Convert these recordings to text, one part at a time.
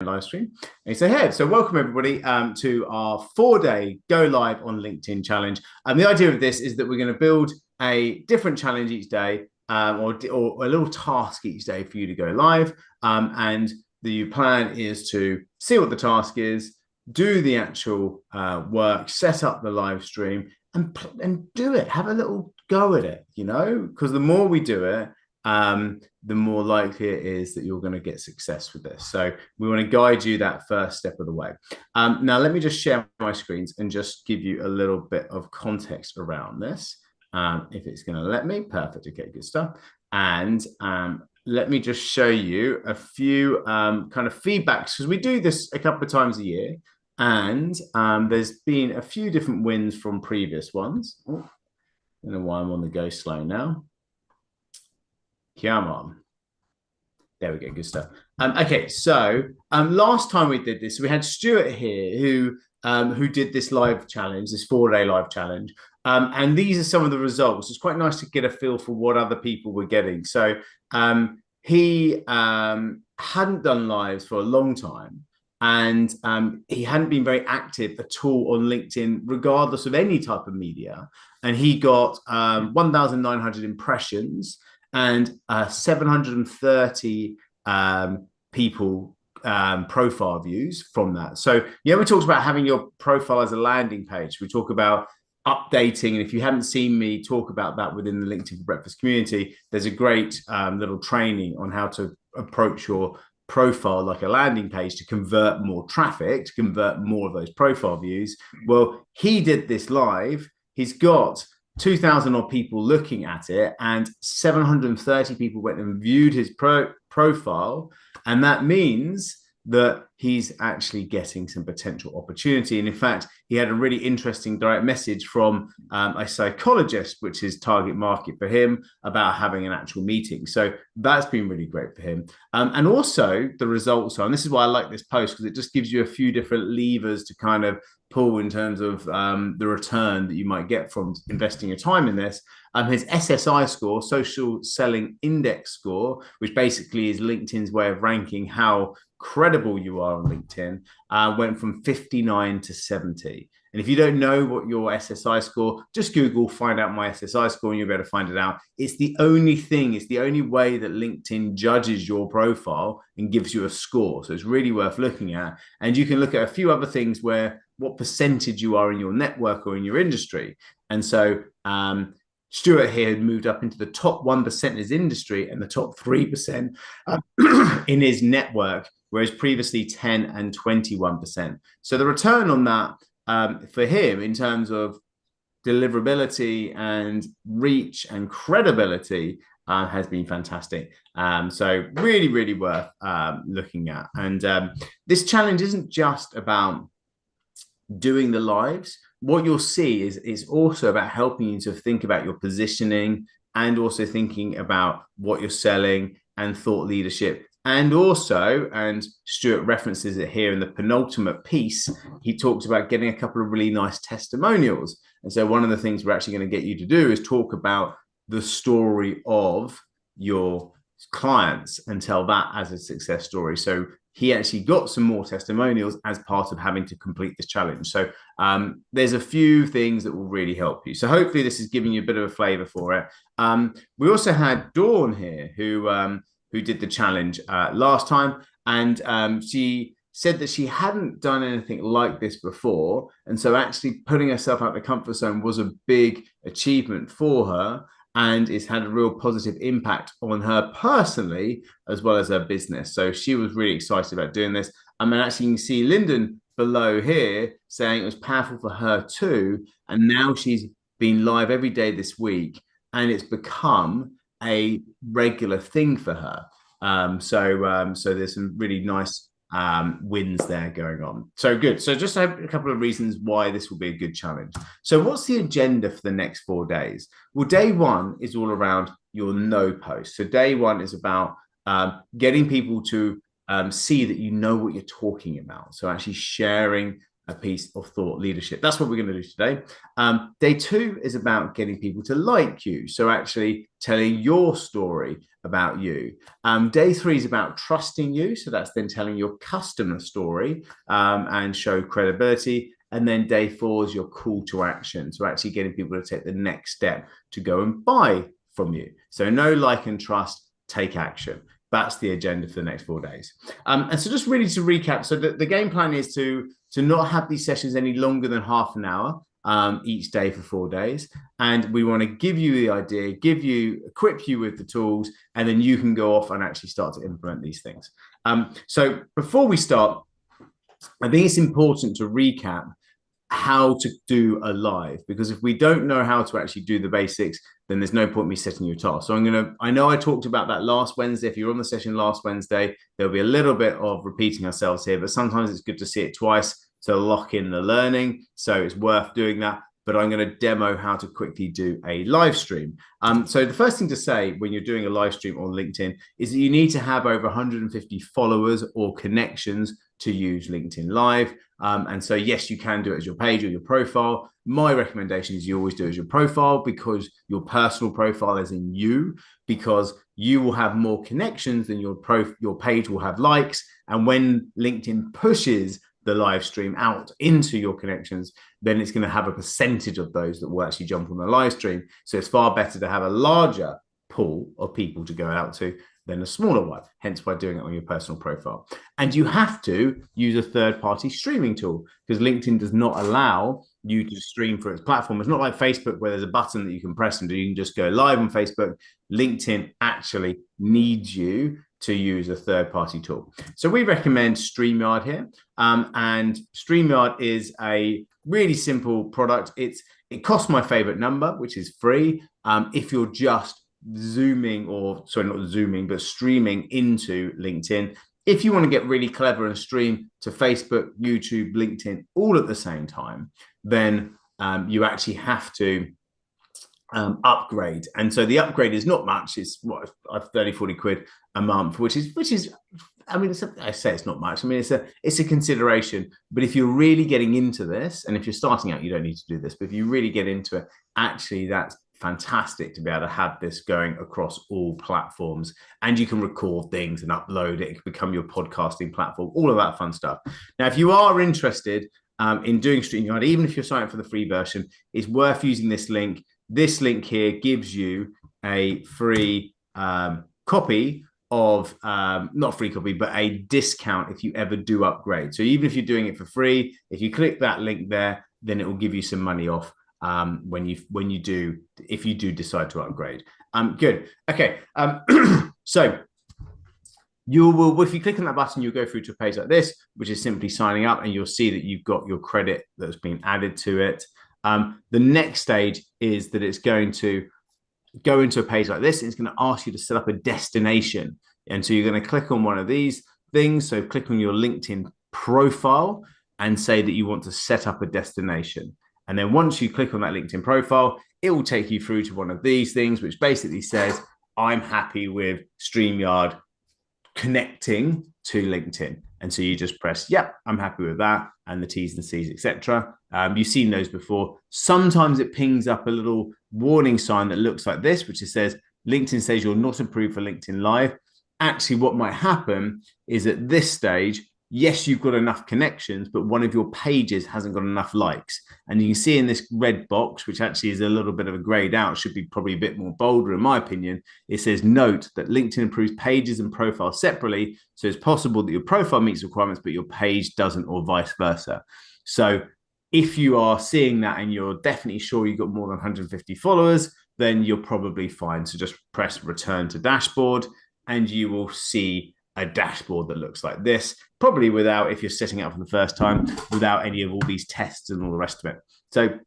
live stream. And so, hey, so welcome everybody to our 4-day go live on LinkedIn challenge. And the idea of this is that we're going to build a different challenge each day, or a little task each day for you to go live. And the plan is to see what the task is, do the actual work, set up the live stream, and do it. Have a little go at it, because the more we do it, the more likely it is that you're going to get success with this. So we want to guide you that first step of the way. Now, let me just share my screens and just give you a little bit of context around this. If it's going to let me, perfect. Okay, good stuff. And let me just show you a few kind of feedbacks, because we do this a couple of times a year. And there's been a few different wins from previous ones. Oh, I don't know why I'm on the go slow now. Come on. There we go. Good stuff. Okay, so last time we did this, we had Stuart here who did this live challenge, this 4-day live challenge. And these are some of the results. It's quite nice to get a feel for what other people were getting. So he hadn't done lives for a long time. And he hadn't been very active at all on LinkedIn, regardless of any type of media. And he got 1,900 impressions and 730 people profile views from that. So, we talked about having your profile as a landing page. We talk about updating. And if you haven't seen me talk about that within the LinkedIn for Breakfast community, there's a great little training on how to approach your profile like a landing page to convert more traffic, to convert more of those profile views. Well, he did this live. He's got 2,000 odd people looking at it, and 730 people went and viewed his profile. And that means that he's actually getting some potential opportunity. And in fact, he had a really interesting direct message from a psychologist, which is target market for him, about having an actual meeting. So that's been really great for him. And also the results are, and this is why I like this post, because it just gives you a few different levers to kind of pull in terms of the return that you might get from investing your time in this. His SSI score, Social Selling Index score, which basically is LinkedIn's way of ranking how credible you are on LinkedIn, went from 59 to 70. And if you don't know what your SSI score, just Google, find out my SSI score, and you'll be able to find it out. It's the only thing, it's the only way that LinkedIn judges your profile and gives you a score. So it's really worth looking at. And you can look at a few other things where what percentage you are in your network or in your industry. And so Stuart here had moved up into the top 1% in his industry and the top 3% in his network, whereas previously 10 and 21%. So the return on that for him in terms of deliverability and reach and credibility has been fantastic. So really, really worth looking at. And this challenge isn't just about doing the lives. What you'll see is also about helping you to think about your positioning, and also thinking about what you're selling and thought leadership. And also, and Stuart references it here in the penultimate piece, he talks about getting a couple of really nice testimonials. And so one of the things we're actually going to get you to do is talk about the story of your clients and tell that as a success story. So he actually got some more testimonials as part of having to complete this challenge. So there's a few things that will really help you. So hopefully this is giving you a bit of a flavor for it. We also had Dawn here who did the challenge last time. And she said that she hadn't done anything like this before. And so actually putting herself out of the comfort zone was a big achievement for her. And it's had a real positive impact on her personally, as well as her business. So she was really excited about doing this. And actually you can see Lyndon below here saying it was powerful for her too. And now she's been live every day this week, and it's become a regular thing for her. So there's some really nice wins there going on. So good. So just a couple of reasons why this will be a good challenge. So what's the agenda for the next 4 days? Well, day one is all around your no post. So day one is about getting people to see that you know what you're talking about. So actually sharing a piece of thought leadership. That's what we're going to do today. Day two is about getting people to like you. So actually telling your story about you. Day 3 is about trusting you. So that's then telling your customer story and show credibility. And then day 4 is your call to action. So actually getting people to take the next step to go and buy from you. So know, like, and trust, take action. That's the agenda for the next 4 days. And so just really to recap, so the game plan is to not have these sessions any longer than half an hour each day for 4 days. And we want to give you the idea, equip you with the tools, and then you can go off and actually start to implement these things. So before we start, I think it's important to recap how to do a live, because if we don't know how to actually do the basics, then there's no point me setting you a task. So I know I talked about that last Wednesday. If you're on the session last Wednesday, there'll be a little bit of repeating ourselves here, but sometimes it's good to see it twice to lock in the learning. So it's worth doing that. But I'm going to demo how to quickly do a live stream. So the first thing to say when you're doing a live stream on LinkedIn is that you need to have over 150 followers or connections to use LinkedIn Live. And so, yes, you can do it as your page or your profile. My recommendation is you always do it as your profile, because your personal profile is in you, because you will have more connections than your page will have likes. And when LinkedIn pushes the live stream out into your connections, then it's going to have a percentage of those that will actually jump on the live stream. So it's far better to have a larger pool of people to go out to than a smaller one, hence by doing it on your personal profile. And you have to use a third-party streaming tool, because LinkedIn does not allow you to stream for its platform. It's not like Facebook where there's a button that you can press and you can just go live on Facebook. LinkedIn actually needs you to use a third-party tool. So we recommend StreamYard here. And StreamYard is a really simple product. It costs my favorite number, which is free. If you're just streaming into LinkedIn. If you want to get really clever and stream to Facebook, YouTube, LinkedIn, all at the same time, then you actually have to upgrade. And so the upgrade is not much. It's 30, 40 quid a month, which is, I mean, I say it's not much. I mean, it's a consideration. But if you're really getting into this, and if you're starting out, you don't need to do this. But if you really get into it, actually, that's fantastic to be able to have this going across all platforms, and you can record things and upload it. It can become your podcasting platform, all of that fun stuff. Now, if you are interested in doing StreamYard, even if you're signing up for the free version, it's worth using this link. This link here gives you a free copy of, not free copy, but a discount if you ever do upgrade. So even if you're doing it for free, if you click that link there, then it will give you some money off if you do decide to upgrade. Good. Okay. So you will, if you click on that button, you'll go through to a page like this, which is simply signing up, and you'll see that you've got your credit that's been added to it. The next stage is that it's going to go into a page like this, and it's going to ask you to set up a destination. And so you're going to click on one of these things. So click on your LinkedIn profile and say that you want to set up a destination. And then once you click on that LinkedIn profile, it will take you through to one of these things, which basically says, I'm happy with StreamYard connecting to LinkedIn. And so you just press, yep, I'm happy with that, and the T's and C's, etc. You've seen those before. Sometimes it pings up a little warning sign that looks like this, which says, LinkedIn says you're not approved for LinkedIn Live. Actually, what might happen is at this stage, yes, you've got enough connections, but one of your pages hasn't got enough likes. And you can see in this red box, which actually is a little bit of a grayed out, should be probably a bit more bolder in my opinion. It says, note that LinkedIn approves pages and profiles separately. So it's possible that your profile meets requirements, but your page doesn't, or vice versa. So if you are seeing that and you're definitely sure you've got more than 150 followers, then you're probably fine. So just press return to dashboard, and you will see a dashboard that looks like this, probably without, if you're setting it up for the first time, without any of all these tests and all the rest of it. So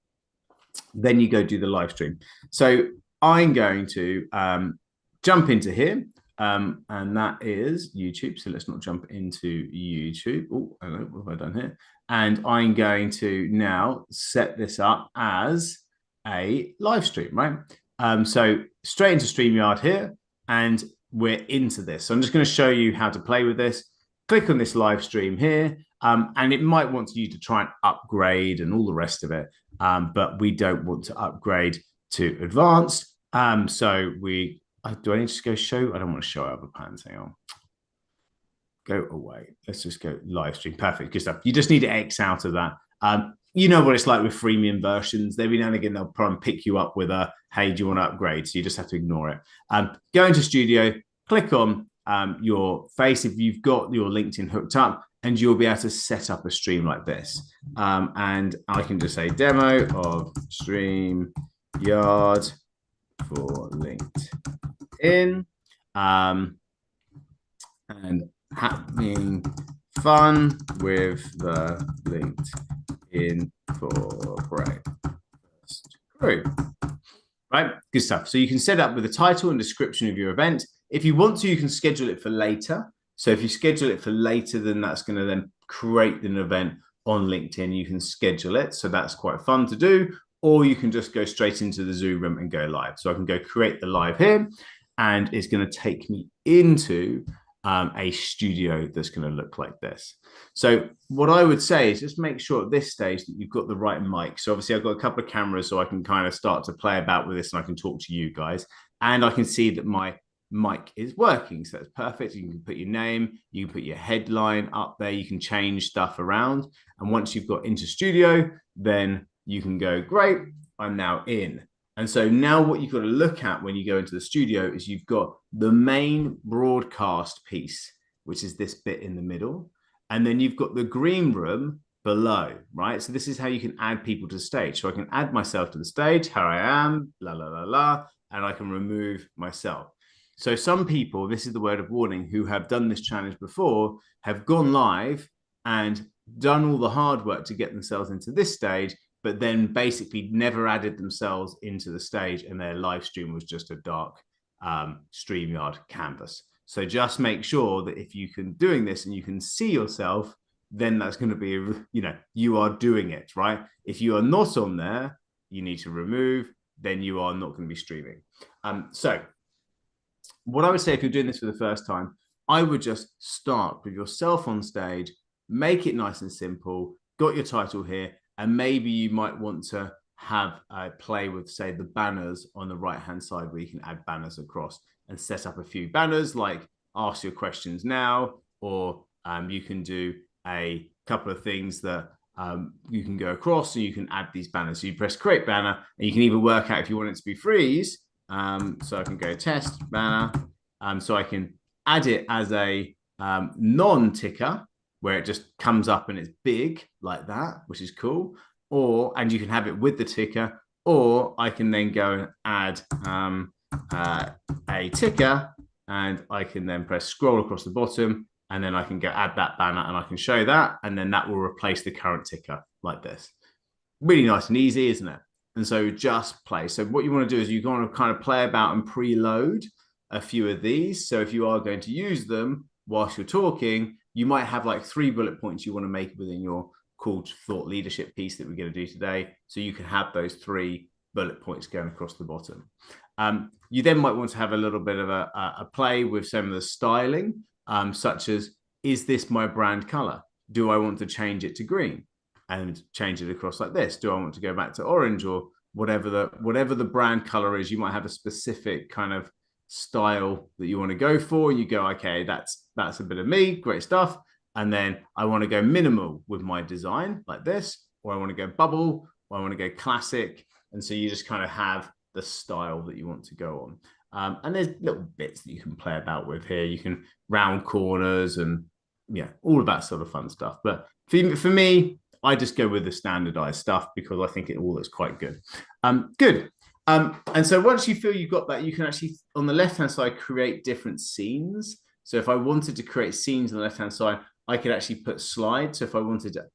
then you go do the live stream. So I'm going to jump into here, and that is YouTube. So let's not jump into YouTube. Oh, hello, what have I done here? And I'm going to now set this up as a live stream, right? So straight into StreamYard here, and we're into this. So I'm just going to show you how to play with this. Click on this live stream here, and it might want you to try and upgrade and all the rest of it, but we don't want to upgrade to advanced. So we do I need to go show? I don't want to show other patterns. Hang on. Go away. Let's just go live stream. Perfect. Good stuff. You just need to X out of that. You know what it's like with freemium versions. Every now and again, they'll probably pick you up with a, hey, do you want to upgrade? So you just have to ignore it. Go into Studio, click on your face if you've got your LinkedIn hooked up, and you'll be able to set up a stream like this. And I can just say demo of StreamYard for LinkedIn. And having fun with the LinkedIn for breakfast crew. Right, good stuff. So you can set up with the title and description of your event. If you want to, you can schedule it for later. So if you schedule it for later, then that's going to then create an event on LinkedIn. You can schedule it. So that's quite fun to do. Or you can just go straight into the Zoom room and go live. So I can go create the live here, and it's going to take me into a studio that's going to look like this. So what I would say is just make sure at this stage that you've got the right mic. So obviously I've got a couple of cameras so I can kind of start to play about with this and I can talk to you guys. And I can see that my mic is working. So that's perfect. You can put your name, you can put your headline up there, you can change stuff around. And once you've got into studio, then you can go, great, I'm now in. And so now what you've got to look at when you go into the studio is you've got the main broadcast piece, which is this bit in the middle. And then you've got the green room below, right? So this is how you can add people to the stage. So I can add myself to the stage, how I am, la, la, la, la, and I can remove myself. So some people, this is the word of warning, who have done this challenge before, have gone live and done all the hard work to get themselves into this stage, but then basically never added themselves into the stage, and their live stream was just a dark StreamYard canvas. So just make sure that if you can doing this and you can see yourself, then that's going to be, you know, you are doing it, right? If you are not on there, you need to remove, then you are not going to be streaming. So what I would say if you're doing this for the first time, I would just start with yourself on stage, make it nice and simple, got your title here, and maybe you might want to have a play with, say, the banners on the right-hand side where you can add banners across and set up a few banners like ask your questions now, or you can do a couple of things that you can go across and you can add these banners. So you press create banner and you can even work out if you want it to be freeze. So I can go test banner. So I can add it as a non-ticker where it just comes up and it's big like that, which is cool. And you can have it with the ticker, or I can then go and add a ticker, and I can then press scroll across the bottom, and then I can go add that banner and I can show that, and then that will replace the current ticker like this. Really nice and easy, isn't it? And so just play. So what you want to do is you want to kind of play about and preload a few of these. So if you are going to use them whilst you're talking, you might have like 3 bullet points you want to make within your called thought leadership piece that we're going to do today. So you can have those 3 bullet points going across the bottom. You then might want to have a little bit of a play with some of the styling, such as, is this my brand color? Do I want to change it to green and change it across like this? Do I want to go back to orange, or whatever the brand color is? You might have a specific kind of style that you want to go for. You go, okay, that's a bit of me, great stuff. And then I want to go minimal with my design like this, or I want to go bubble, or I want to go classic. And so you just kind of have the style that you want to go on. And there's little bits that you can play about with here. You can round corners and yeah, all of that sort of fun stuff. But for me, I just go with the standardized stuff because I think it all looks quite good. Good. And so once you feel you've got that, you can actually, on the left-hand side, create different scenes. So if I wanted to create scenes on the left-hand side, I could actually put slides. So if I wanted to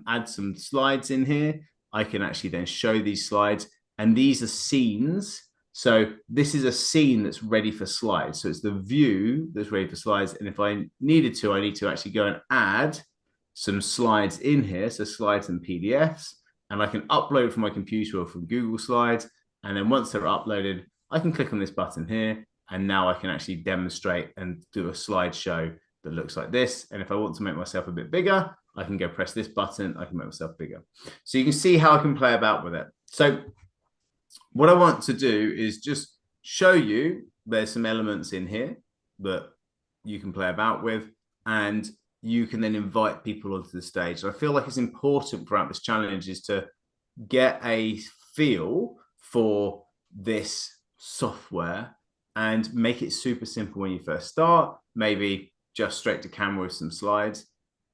add some slides in here, I can actually then show these slides. And these are scenes. So this is a scene that's ready for slides. So it's the view that's ready for slides. And if I needed to, I need to actually go and add some slides in here. So slides and PDFs. And I can upload from my computer or from Google Slides. And then once they're uploaded, I can click on this button here. And now I can actually demonstrate and do a slideshow that looks like this. And if I want to make myself a bit bigger, I can go press this button. I can make myself bigger. So you can see how I can play about with it. So what I want to do is just show you there's some elements in here that you can play about with, and you can then invite people onto the stage. So I feel like it's important throughout this challenge is to get a feel for this software and make it super simple when you first start. Maybe just straight to camera with some slides,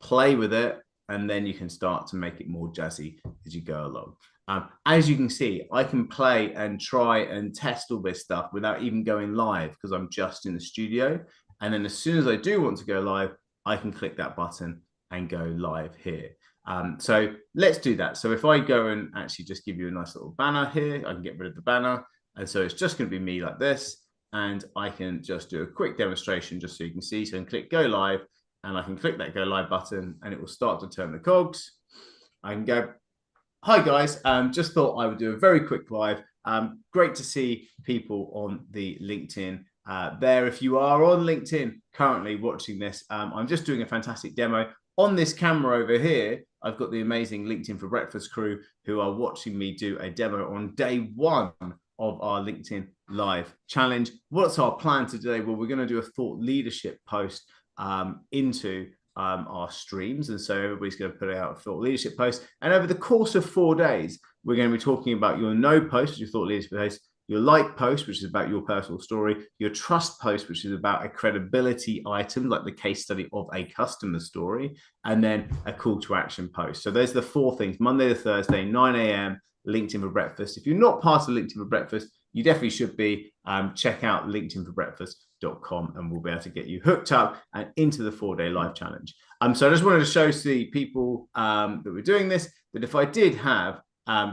play with it, and then you can start to make it more jazzy as you go along. As you can see, I can play and try and test all this stuff without even going live because I'm just in the studio. And then as soon as I do want to go live, I can click that button and go live here. So let's do that. So if I go and actually just give you a nice little banner here, I can get rid of the banner. And so it's just going to be me like this. And I can just do a quick demonstration just so you can see. So I can click go live and I can click that go live button and it will start to turn the cogs. I can go, hi guys, just thought I would do a very quick live. Great to see people on the LinkedIn there. If you are on LinkedIn currently watching this, I'm just doing a fantastic demo. On this camera over here, I've got the amazing LinkedIn for Breakfast crew who are watching me do a demo on day one of our LinkedIn Live challenge. What's our plan today? Well, we're going to do a thought leadership post into our streams. And so everybody's going to put out a thought leadership post. And over the course of 4 days, we're going to be talking about your no post, your thought leadership post, your like post, which is about your personal story, your trust post, which is about a credibility item, like the case study of a customer story, and then a call to action post. So there's the 4 things, Monday to Thursday, 9 a.m., LinkedIn for Breakfast. If you're not part of LinkedIn for Breakfast, you definitely should be. Check out linkedinforbreakfast.com and we'll be able to get you hooked up and into the 4-day live challenge. So I just wanted to show the people that we're doing this, that if I did have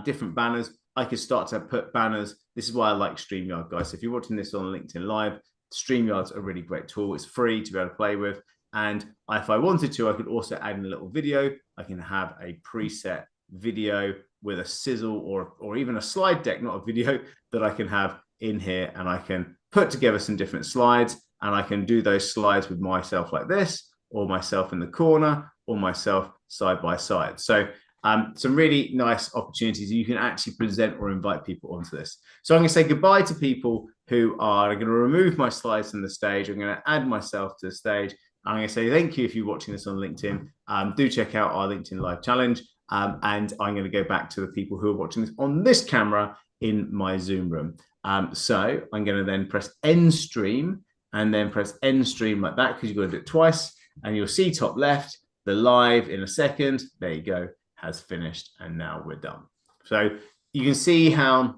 different banners, I could start to put banners. This is why I like StreamYard, guys. So if you're watching this on LinkedIn Live, StreamYard's a really great tool. It's free to be able to play with. And if I wanted to, I could also add in a little video. I can have a preset video with a sizzle or even a slide deck, not a video, that I can have in here. And I can put together some different slides and I can do those slides with myself like this, or myself in the corner, or myself side by side. So some really nice opportunities. You can actually present or invite people onto this. So I'm going to say goodbye to people who are going to remove my slides from the stage. I'm going to add myself to the stage. I'm going to say thank you if you're watching this on LinkedIn. Do check out our LinkedIn Live Challenge. And I'm going to go back to the people who are watching this on this camera in my Zoom room. So I'm going to then press end stream and then press end stream like that, because you've got to do it twice. And you'll see top left, the live in a second. There you go. Has finished, and now we're done. So you can see how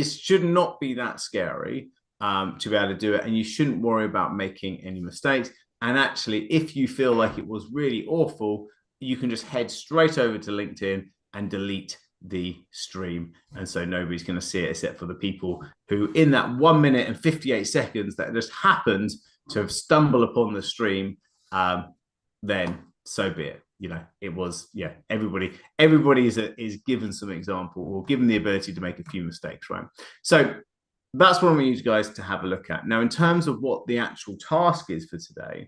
should not be that scary to be able to do it, and you shouldn't worry about making any mistakes. And actually, if you feel like it was really awful, you can just head straight over to LinkedIn and delete the stream, and so nobody's going to see it except for the people who, in that 1 minute and 58 seconds that just happened to have stumbled upon the stream, then so be it. You know, it was, yeah, everybody is given some example or given the ability to make a few mistakes, right? So that's what I want you guys to have a look at. Now, in terms of what the actual task is for today,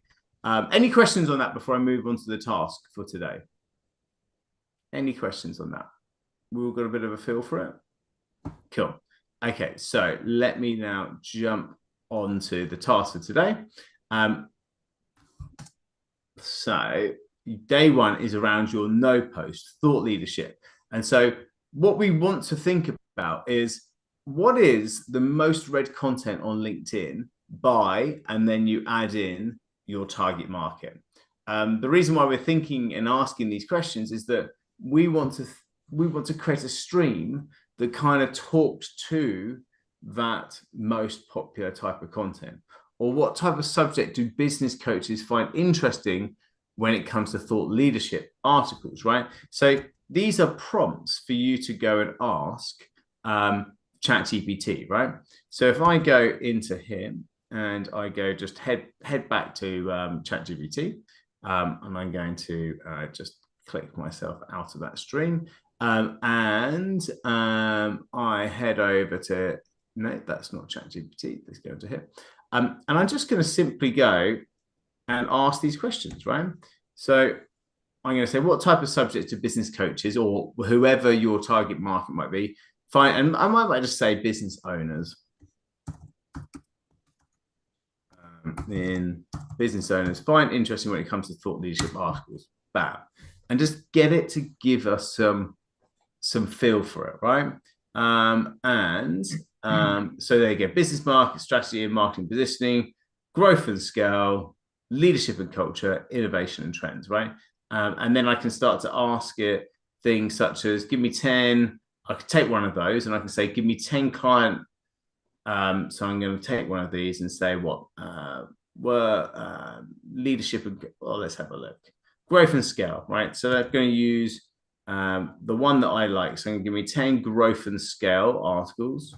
any questions on that before I move on to the task for today? Any questions on that? We all got a bit of a feel for it? Cool. Okay, so let me now jump onto the task for today. So day one is around your no post, thought leadership. And so what we want to think about is, what is the most read content on LinkedIn by, and then you add in your target market. The reason why we're thinking and asking these questions is that we want to create a stream that kind of talks to that most popular type of content. Or what type of subject do business coaches find interesting when it comes to thought leadership articles, right? So these are prompts for you to go and ask ChatGPT, right? So if I go into here and I go just head back to ChatGPT, and I'm going to just click myself out of that stream, and I head over to, no, that's not ChatGPT. Let's go into here. And I'm just going to simply go and ask these questions, right? So I'm going to say, what type of subjects do business coaches, or whoever your target market might be, find? And I might just say business owners. in business owners find interesting when it comes to thought leadership articles. Bam. And just get it to give us some feel for it, right? So there you go: business market strategy and marketing positioning, growth and scale, leadership and culture, innovation and trends, right? And then I can start to ask it things such as, give me 10. I could take one of those and I can say, give me 10 client. So I'm going to take one of these and say what were leadership and, well, let's have a look. Growth and scale, right? So I'm going to use the one that I like. So I'm going to give me 10 growth and scale articles.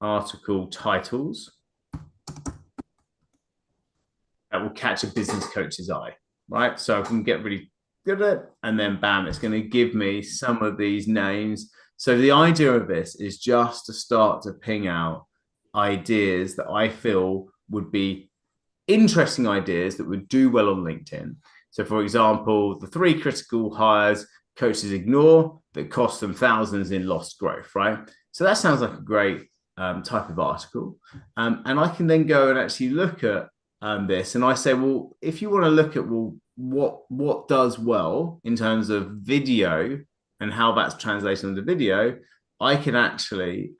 Article titles that will catch a business coach's eye, right? So I can get really good at it, and then bam, it's going to give me some of these names. So the idea of this is just to start to ping out ideas that I feel would be interesting ideas that would do well on LinkedIn. So for example, the 3 critical hires coaches ignore that cost them thousands in lost growth, right? So that sounds like a great type of article. And I can then go and actually look at this, and I say, well, if you want to look at, well, what does well in terms of video and how that's translated into video, I can actually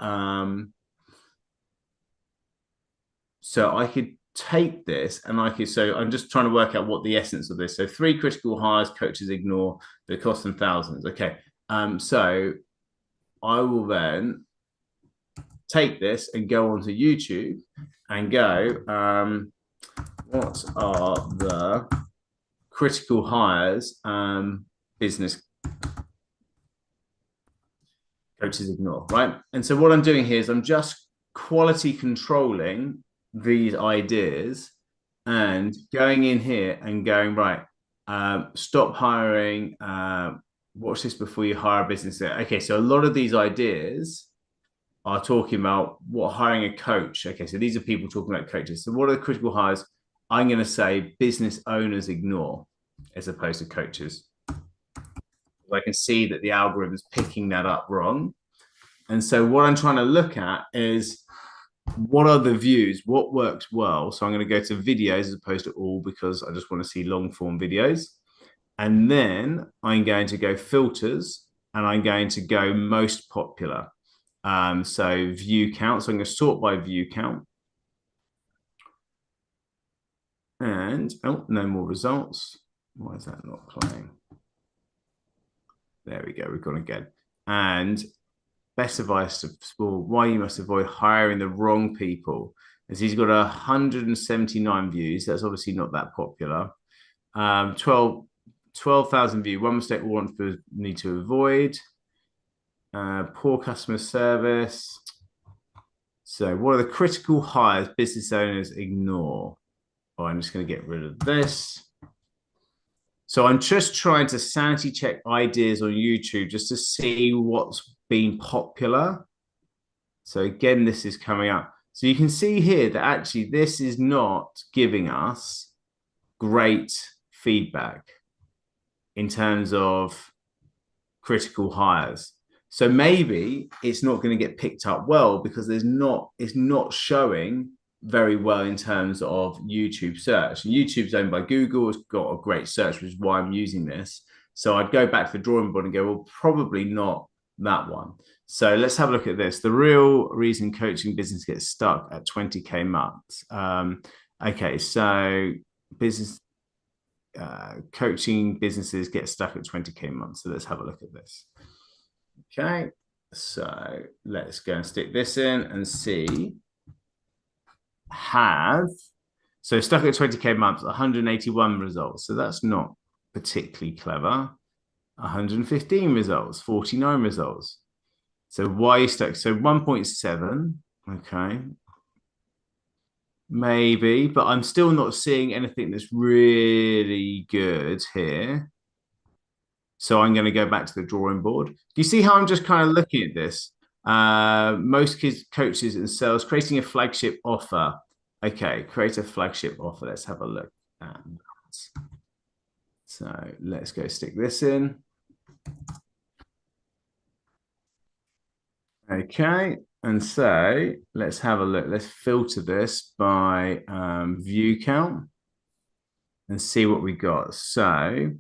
so I could take this and so I'm just trying to work out what the essence of this. So 3 critical hires coaches ignore that cost them thousands. Okay. So I will then take this and go onto YouTube and go, what are the critical hires business coaches ignore, right? And so what I'm doing here is I'm just quality controlling these ideas and going in here and going, right, stop hiring, watch this before you hire a business. Okay, so a lot of these ideas are talking about what hiring a coach. Okay, so these are people talking about coaches. So what are the critical hires? I'm going to say business owners ignore as opposed to coaches. I can see that the algorithm is picking that up wrong. And so what I'm trying to look at is, what are the views? What works well? So I'm going to go to videos as opposed to all, because I just want to see long form videos. And then I'm going to go filters and I'm going to go most popular. So view count. So I'm going to sort by view count. And oh, no more results. Why is that not playing? There we go. We've gone again. And best advice to sport, why you must avoid hiring the wrong people, as he's got 179 views. That's obviously not that popular. 12,000 views. One mistake we want to need to avoid. Poor customer service. So what are the critical hires business owners ignore? Oh, I'm just going to get rid of this. So I'm just trying to sanity check ideas on YouTube just to see what's been popular. So again, this is coming up. So you can see here that actually this is not giving us great feedback in terms of critical hires. So maybe it's not going to get picked up well because it's not showing very well in terms of YouTube search. And YouTube's owned by Google. It's got a great search, which is why I'm using this. So I'd go back to the drawing board and go, well, probably not that one. So let's have a look at this. The real reason coaching business gets stuck at 20K months. Okay, so business coaching businesses get stuck at 20K months. So let's have a look at this. Okay, so let's go and stick this in and see. So stuck at 20K months, 181 results. So that's not particularly clever. 115 results, 49 results. So why you stuck? So 1.7. Okay. Maybe, but I'm still not seeing anything that's really good here. So I'm going to go back to the drawing board. Do you see how I'm just kind of looking at this? Most kids, coaches and sales, creating a flagship offer. Okay, create a flagship offer. Let's have a look at that. So let's go stick this in. Okay, And so let's have a look. Let's filter this by view count and see what we got. So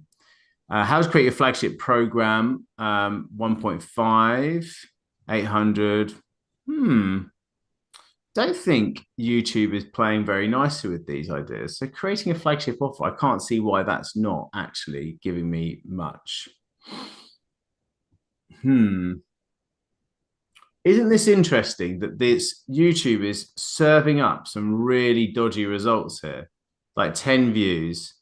how to create your flagship program, 1.5, 800. Don't think YouTube is playing very nicely with these ideas. So creating a flagship offer, I can't see why that's not actually giving me much. Isn't this interesting that this YouTube is serving up some really dodgy results here? Like 10 views.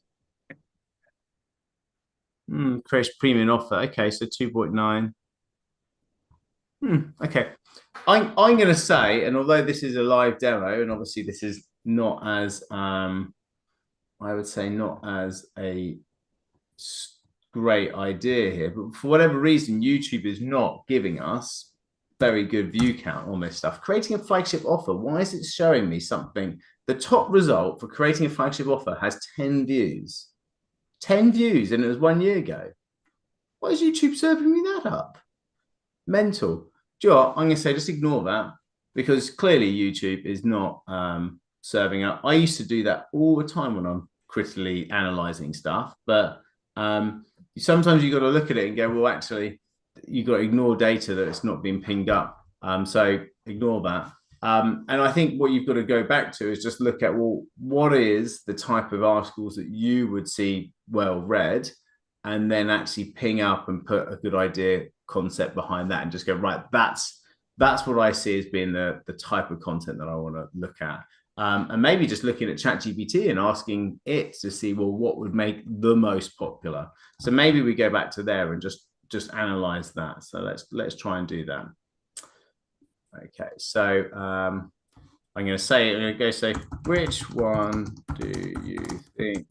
Create premium offer. Okay, so 2.9. Okay. I'm going to say, and although this is a live demo, and obviously this is not as, I would say not as a great idea here, but for whatever reason, YouTube is not giving us very good view count on this stuff. Creating a flagship offer, why is it showing me something? The top result for creating a flagship offer has 10 views. 10 views, and it was 1 year ago. Why is YouTube serving me that up? Mental. Do you know what? I'm going to say just ignore that, because clearly YouTube is not serving up. I used to do that all the time when I'm critically analyzing stuff, but sometimes you've got to look at it and go, well, actually, you've got to ignore data that it's not being pinged up. So ignore that. And I think what you've got to go back to is just look at, well, what is the type of articles that you would see well read, and then actually ping up and put a good idea concept behind that and just go, right, that's what I see as being the type of content that I want to look at. And maybe just looking at ChatGPT and asking it to see, well, what would make the most popular. So maybe we go back to there and just analyze that. So let's try and do that. Okay, so I'm going to say, which one do you think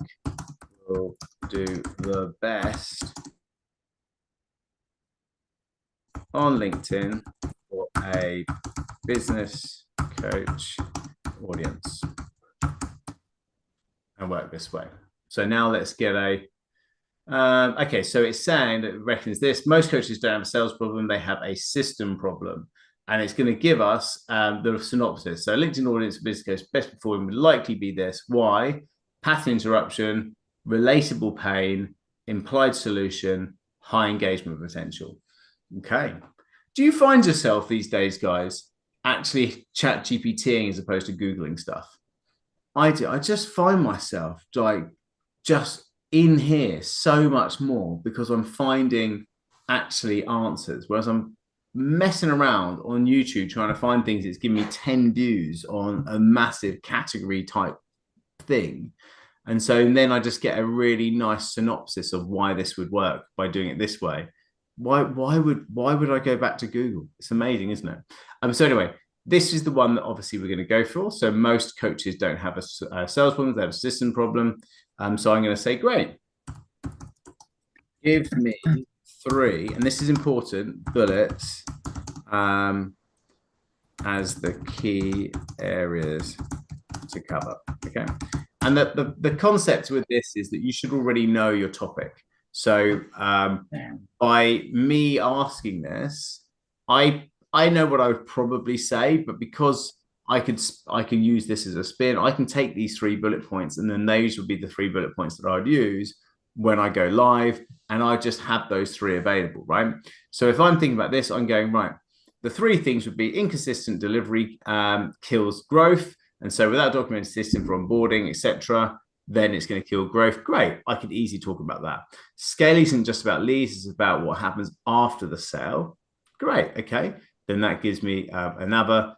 will do the best on LinkedIn for a business coach audience, and work this way. So now let's get a okay, so it's saying that it reckons this. Most coaches don't have a sales problem, they have a system problem. And it's going to give us the synopsis. So LinkedIn audience for business coach best performing would likely be this. Why? Pattern interruption, relatable pain, implied solution, high engagement potential. Okay. Do you find yourself these days, guys, actually chat GPTing as opposed to Googling stuff? I do. I just find myself like just in here so much more because I'm finding actually answers, whereas I'm messing around on YouTube trying to find things. It's giving me 10 views on a massive category type thing. And so then I just get a really nice synopsis of why this would work by doing it this way. Why would I go back to Google? It's amazing, isn't it? So anyway, this is the one that obviously we're going to go for. So most coaches don't have a sales problem, they have a system problem. So I'm going to say, great. Give me 3, and this is important, bullets as the key areas to cover. Okay. And the concept with this is that you should already know your topic. So by me asking this, I know what I would probably say, but because I can use this as a spin, I can take these 3 bullet points, and then those would be the 3 bullet points that I'd use when I go live, and I just have those 3 available, right? So if I'm thinking about this, I'm going, right, the 3 things would be inconsistent delivery kills growth. And so without documented system for onboarding, etc., then it's going to kill growth. Great. I could easily talk about that. Scaling isn't just about leads. It's about what happens after the sale. Great. Okay. Then that gives me another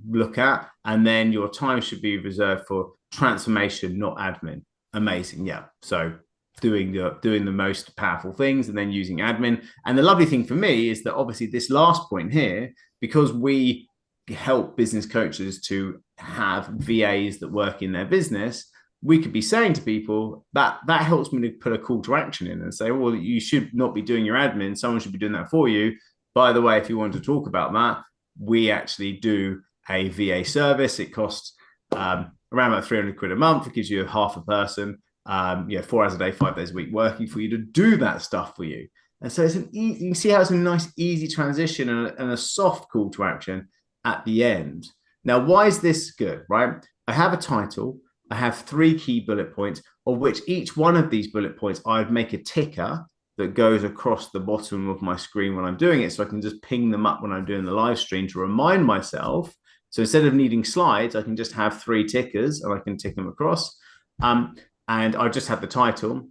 look at. And then your time should be reserved for transformation, not admin. Amazing. Yeah. So doing the most powerful things and then using admin. And the lovely thing for me is that obviously this last point here, because we help business coaches to have VAs that work in their business, we could be saying to people that helps me to put a call to action in and say, well, you should not be doing your admin. Someone should be doing that for you. By the way, if you want to talk about that, we actually do a VA service. It costs around about 300 quid a month. It gives you half a person, 4 hours a day, 5 days a week working for you to do that stuff for you. And so it's you can see how it's a nice, easy transition and a soft call to action. at the end. Now, why is this good, right? I have a title, I have 3 key bullet points, of which each one of these bullet points, I'd make a ticker that goes across the bottom of my screen when I'm doing it. So I can just ping them up when I'm doing the live stream to remind myself. So instead of needing slides, I can just have 3 tickers and I can tick them across. And I just have the title.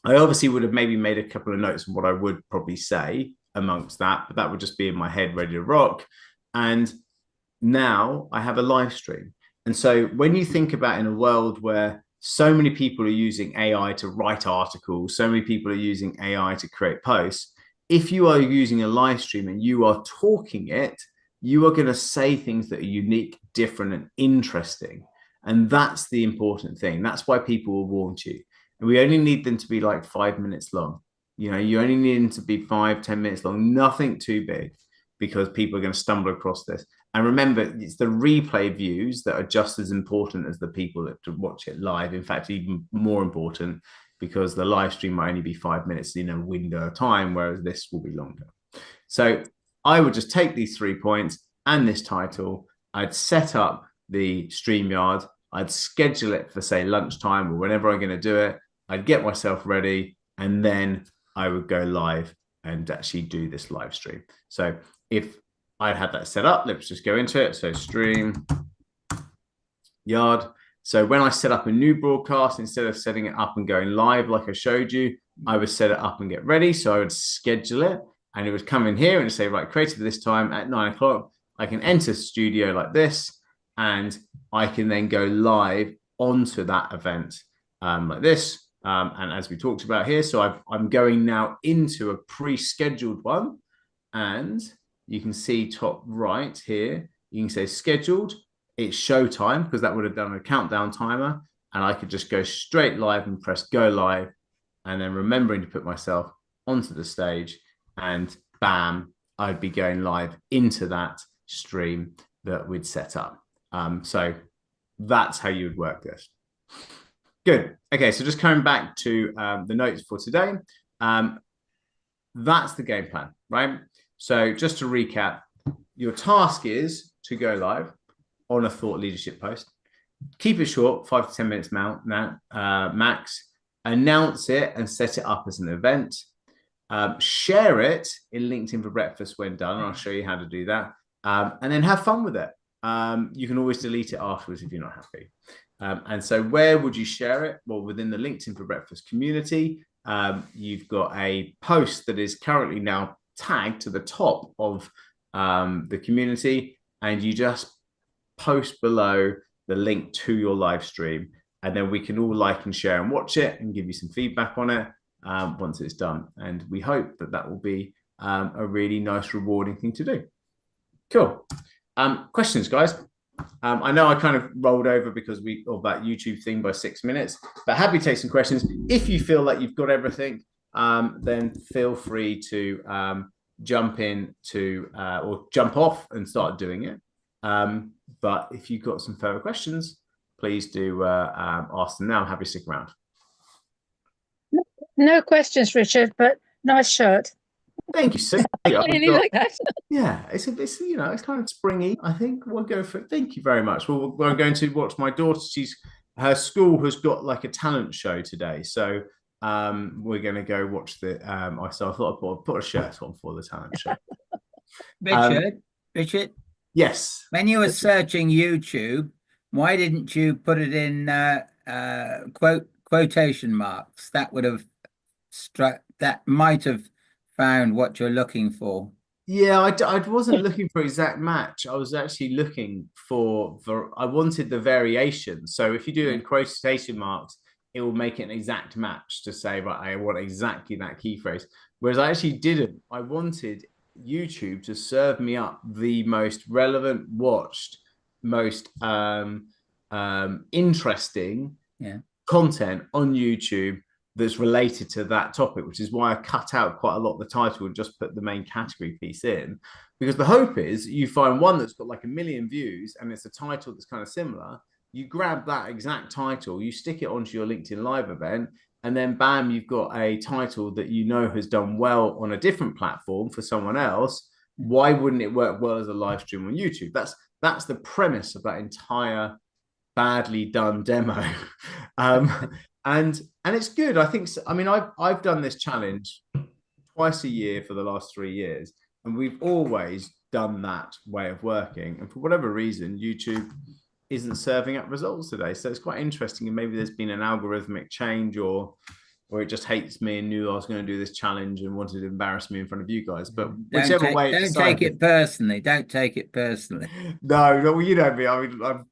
I obviously would have maybe made a couple of notes on what I would probably say amongst that, but that would just be in my head ready to rock. And now I have a live stream. And so when you think about in a world where so many people are using AI to write articles, so many people are using AI to create posts, if you are using a live stream and you are talking it, you are going to say things that are unique, different, and interesting. And that's the important thing. That's why people will want you. And we only need them to be like 5 minutes long. You know, you only need them to be 5-10 minutes long, nothing too big, because people are going to stumble across this. And remember, it's the replay views that are just as important as the people that watch it live. In fact, even more important, because the live stream might only be 5 minutes in a window of time, whereas this will be longer. So I would just take these 3 points and this title. I'd set up the StreamYard. I'd schedule it for, say, lunchtime or whenever I'm going to do it. I'd get myself ready, and then I would go live and actually do this live stream. So if I'd had that set up, let's just go into it. So StreamYard. So when I set up a new broadcast, instead of setting it up and going live like I showed you, I would set it up and get ready. So I would schedule it, and it would come in here and say, right, created this time at 9 o'clock. I can enter studio like this, and I can then go live onto that event like this. And as we talked about here, so I'm going now into a pre-scheduled one, and you can see top right here, you can say scheduled, it's showtime, because that would have done a countdown timer, and I could just go straight live and press go live, and then remembering to put myself onto the stage, and bam, I'd be going live into that stream that we'd set up. So that's how you would work this. Good. Okay, so just coming back to the notes for today. That's the game plan, right? So just to recap, your task is to go live on a thought leadership post. Keep it short, 5 to 10 minutes max. Announce it and set it up as an event. Share it in LinkedIn for Breakfast when done. I'll show you how to do that. And then have fun with it. You can always delete it afterwards if you're not happy. And so where would you share it? Well, within the LinkedIn for Breakfast community, you've got a post that is currently now tagged to the top of the community, and you just post below the link to your live stream, and then we can all like and share and watch it and give you some feedback on it once it's done. And we hope that that will be a really nice, rewarding thing to do. Cool. Questions, guys? I know I kind of rolled over because of that YouTube thing by 6 minutes, but happy to take some questions. If you feel like you've got everything, then feel free to jump in to or jump off and start doing it. But if you've got some further questions, please do ask them now. I'm happy to stick around. No questions, Richard, but nice shirt. Thank you, sir. I really like that. Yeah, it's you know, it's kind of springy. I think we'll go for it. Thank you very much. Well, we're going to watch my daughter. Her school has got like a talent show today, so we're going to go watch the. So I thought I'd put a shirt on for the talent show. Richard. Yes. When you were searching YouTube, why didn't you put it in quotation marks? That would have struck. That might have found what you're looking for. Yeah, I wasn't looking for exact match. I was actually looking for I wanted the variation. So if you do it in quotation marks, it will make it an exact match to say, right, I want exactly that key phrase. Whereas I actually didn't. I wanted YouTube to serve me up the most relevant, watched, most interesting content on YouTube that's related to that topic, which is why I cut out quite a lot of the title and just put the main category piece in, because the hope is you find one that's got like 1 million views and it's a title that's kind of similar. You grab that exact title, you stick it onto your LinkedIn Live event, and then bam, you've got a title that you know has done well on a different platform for someone else, why wouldn't it work well as a live stream on YouTube? That's the premise of that entire badly done demo. And it's good. I think so. I mean, I've done this challenge twice a year for the last 3 years, and we've always done that way of working. And for whatever reason, YouTube isn't serving up results today. So it's quite interesting. And maybe there's been an algorithmic change, or it just hates me and knew I was going to do this challenge and wanted to embarrass me in front of you guys. But whichever way, don't take it personally. Don't take it personally. No, well, you know me. I mean, I've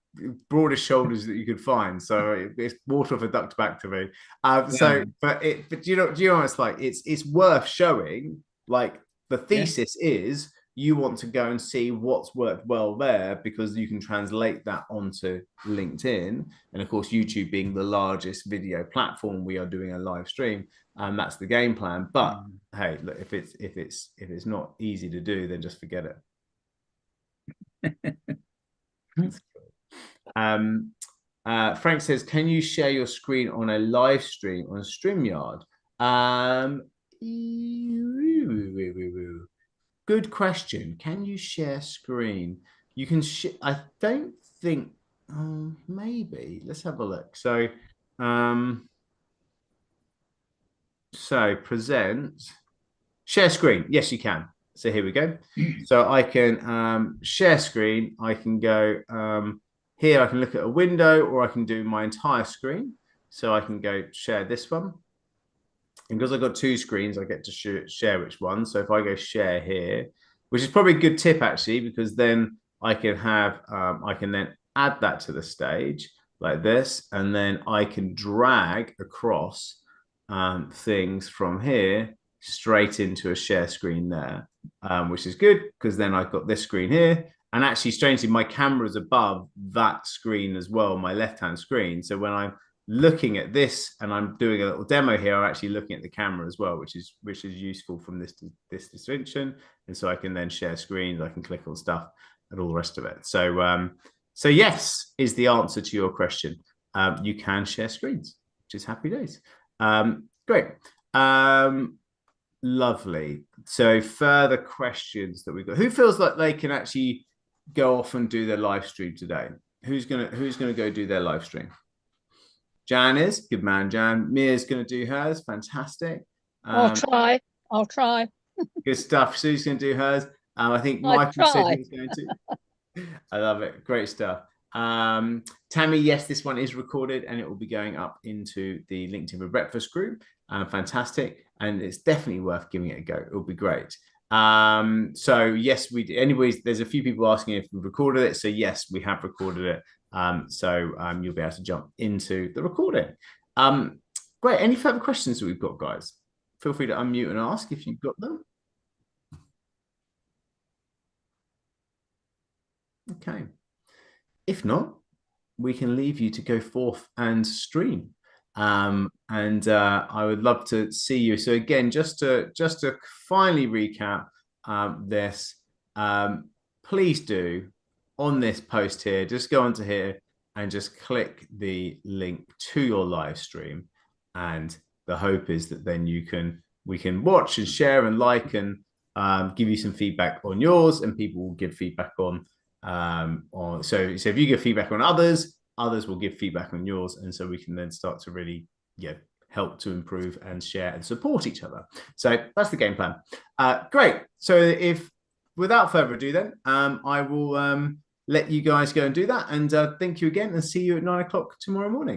broadest shoulders that you could find, so it's water off a duck's back to me. But do you know what it's like? It's worth showing. Like the thesis is, you want to go and see what's worked well there, because you can translate that onto LinkedIn, and of course, YouTube being the largest video platform, we are doing a live stream, and that's the game plan. But hey, look, if it's not easy to do, then just forget it. Frank says, can you share your screen on a live stream on StreamYard? Good question. Can you share screen? You can I don't think, maybe. Let's have a look. So present, share screen. Yes, you can. So here we go. So I can share screen. I can go here, I can look at a window, or I can do my entire screen. So I can go share this one. And because I've got 2 screens, I get to share which one. So if I go share here, which is probably a good tip actually, because then I can have, I can then add that to the stage like this, and then I can drag across things from here straight into a share screen there, which is good, because then I've got this screen here. And actually, strangely, my camera is above that screen as well, my left-hand screen. So when I'm looking at this and I'm doing a little demo here, I'm actually looking at the camera as well, which is useful from this distinction. And so I can then share screens, I can click on stuff and all the rest of it. So yes is the answer to your question. You can share screens, which is happy days. Great. Lovely. So further questions that we've got. Who feels like they can actually go off and do their live stream today? Who's gonna go do their live stream? Jan is. Good man, Jan. Mia's gonna do hers. Fantastic. I'll try. Good stuff. Sue's gonna do hers. I think Michael said he was going to. I love it. Great stuff. Tammy, yes, this one is recorded and it will be going up into the LinkedIn for Breakfast group. Fantastic. And it's definitely worth giving it a go. It'll be great. So yes, anyways, there's a few people asking if we recorded it. So yes, we have recorded it. You'll be able to jump into the recording. Great. Any further questions that we've got, guys? Feel free to unmute and ask if you've got them. Okay. If not, we can leave you to go forth and stream. I would love to see you. So again, just to finally recap this, please do, on this post here, just go onto here and just click the link to your live stream. And the hope is that then we can watch and share and like and give you some feedback on yours, and people will give feedback on so if you give feedback on others will give feedback on yours, and so we can then start to really help to improve and share and support each other. So that's the game plan. Great. So if without further ado then I will let you guys go and do that, and thank you again, and see you at 9 o'clock tomorrow morning.